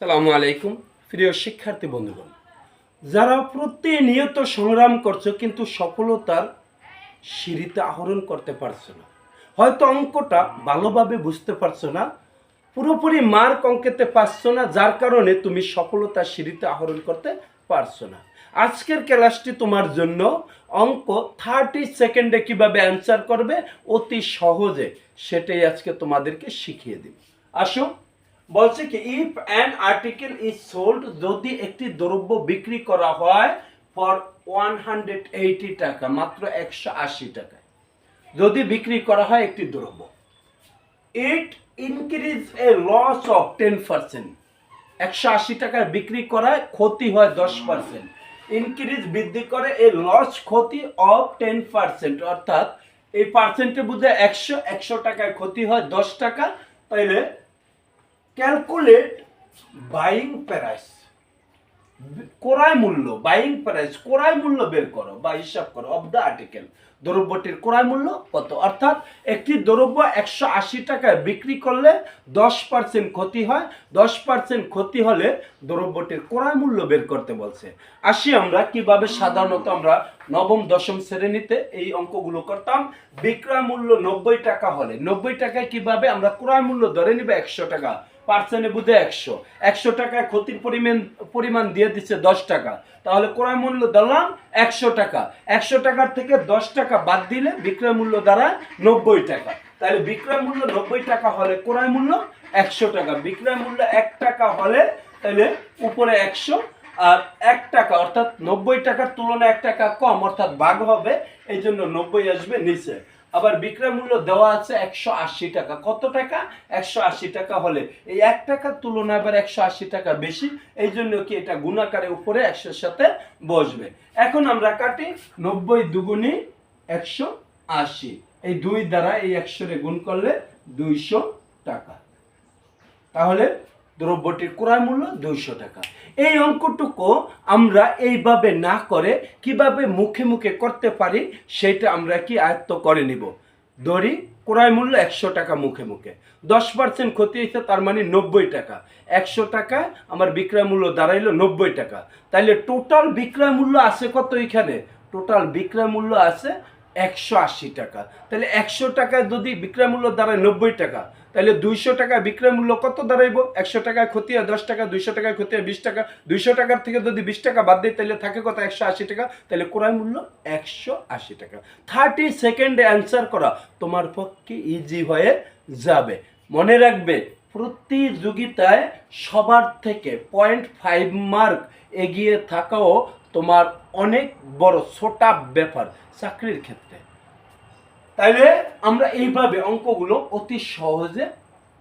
আসসালামু আলাইকুম প্রিয় শিক্ষার্থী বন্ধুগণ, যারা প্রতিনিয়ত সংগ্রাম করছো কিন্তু সফলতার সিঁড়িতে আরোহণ করতে পারছো না, হয়তো অঙ্কটা ভালোভাবে বুঝতে পারছো না, পুরোপুরি মার্ক অঙ্কেতে পাচ্ছ না, যার কারণে তুমি সফলতার সিঁড়িতে আরোহণ করতে পারছো না। আজকের ক্লাসটি তোমার জন্য অঙ্ক 30 সেকেন্ডে কিভাবে অ্যান্সার করবে অতি সহজে, সেটাই আজকে তোমাদেরকে শিখিয়ে দিব। আসো, বলছে কি if an article is sold, যদি একটি দ্রব্য বিক্রি করা হয় ফর 180 টাকা, মাত্র 180 টাকায় যদি বিক্রি করা হয় একটি দ্রব্য, ইট ইনক্রিজ এ লস অফ 10%, 180 টাকায় বিক্রি করায় ক্ষতি হয় 10%, ইনক্রিজ বৃদ্ধি করে এ লস ক্ষতি অফ 10%, অর্থাৎ এই পার্সেন্টে বুঝে 100 টাকায় ক্ষতি হয় 10 টাকা। তাইলে ক্যালকুলেট বাইং প্রাইস, ক্রয় মূল্য, বাইং প্রাইস ক্রয় মূল্য বের করো বা হিসাব করো অফ দ্য আর্টিকেল, দ্রব্যটির ক্রয় মূল্য কত। অর্থাৎ একটি দ্রব্য 180 টাকায় বিক্রি করলে 10% ক্ষতি হয়, 10% ক্ষতি হলে দ্রব্যটির ক্রয় মূল্য বের করতে বলছে। আসি আমরা কিভাবে সাধারণত আমরা নবম দশম শ্রেণীতে এই অঙ্কগুলো করতাম। বিক্রয় মূল্য 90 টাকা হলে 90 টাকায় কিভাবে আমরা ক্রয় মূল্য ধরে নিব 100 টাকা, পার্সেন্টে বুঝে 100 টাকায় ক্ষতির পরিমাণ দিয়ে দিচ্ছে 10 টাকা, তাহলে ক্রয় মূল্য ধরলাম 100 টাকা, 100 টাকার থেকে 10 টাকা বাদ দিলে বিক্রয় মূল্য দ্বারা 90 টাকা। তাহলে বিক্রয় মূল্য 90 টাকা হলে ক্রয় মূল্য 100 টাকা, বিক্রয় মূল্য 1 টাকা হলে তাহলে উপরে 100 আর 1 টাকা, অর্থাৎ 90 টাকার তুলনায় 1 টাকা কম, অর্থাৎ ভাগ হবে, এই জন্য 90 আসবে নিচে। আবার বিক্রয় মূল্য দেওয়া আছে 180 টাকা, কত টাকা 180 টাকা হলে এই 1 টাকার তুলনায় আবার 180 টাকা বেশি, এই জন্য কি এটা গুণাকারে উপরে 100-এর সাথে বসবে। এখন আমরা কাটি 90 দুগুণী 180, এই 2 দ্বারা এই 100 গুণ করলে 200 টাকা, তাহলে দ্রব্যটির ক্রয় মূল্য 200 টাকা। এই অঙ্কটুকু আমরা এইভাবে না করে কিভাবে মুখে মুখে করতে পারি সেটা আমরা কি আয়ত্ত করে নিব। ধরি ক্রয় মূল্য 100 টাকা, মুখে মুখে 10% ক্ষতি হয়েছে, তার মানে 90 টাকা, 100 টাকায় আমার বিক্রয় মূল্য দাঁড়াইলো 90 টাকা। তাইলে টোটাল বিক্রয় মূল্য আছে কত, এখানে টোটাল বিক্রয় মূল্য আছে 180 টাকা। তাহলে 100 টাকায় যদি বিক্রয় মূল্য দাঁড়ায় 90 টাকা, তাহলে 200 টাকা বিক্রয় মূল্য কত দাঁড়াইব, 100 টাকায় ক্ষতি হয় 10 টাকা, 200 টাকায় ক্ষতি হয় 20 টাকা, 200 টাকার থেকে যদি 20 টাকা বাদ দিই তাহলে থাকে কত 180 টাকা, তাহলে ক্রয় মূল্য 180 টাকা। 30 সেকেন্ডে অ্যান্সার করা তোমার পক্ষে ইজি হয়ে যাবে। মনে রাখবে, প্রতিযোগিতায় সবার থেকে 0.5 মার্ক এগিয়ে থাকাও তোমার অনেক বড় ছোটা ব্যাপার চাকরির ক্ষেত্রে। তাইলে আমরা এইভাবে অঙ্কগুলো অতি সহজে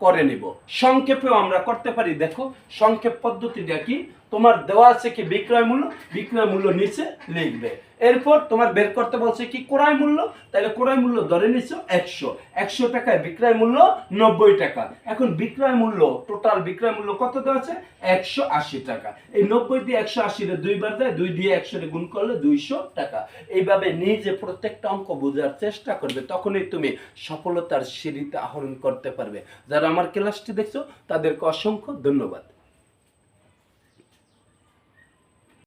করে নিব। সংক্ষেপেও আমরা করতে পারি। দেখো সংক্ষেপ পদ্ধতিটা কি, তোমার দেওয়া আছে কি বিক্রয় মূল্য, বিক্রয় মূল্য নিচে লিখবে, এরপর তোমার বের করতে বলছে কি ক্রয় মূল্য, তাহলে ক্রয় মূল্য ধরে নিছো 100 টাকায় বিক্রয় মূল্য 90 টাকা। এখন বিক্রয় মূল্য টোটাল বিক্রয় মূল্য কত দেওয়া আছে 180 টাকা, এই 90 দিয়ে 180 রে 2 বার যায়, 2 দিয়ে 100 রে গুণ করলে 200 টাকা। এইভাবে নিজে প্রত্যেকটা অঙ্ক বোঝার চেষ্টা করবে, তখনই তুমি সফলতার সিঁড়িতে আরোহণ করতে পারবে। যারা আমার ক্লাসটি দেখছো তাদেরকে অসংখ্য ধন্যবাদ।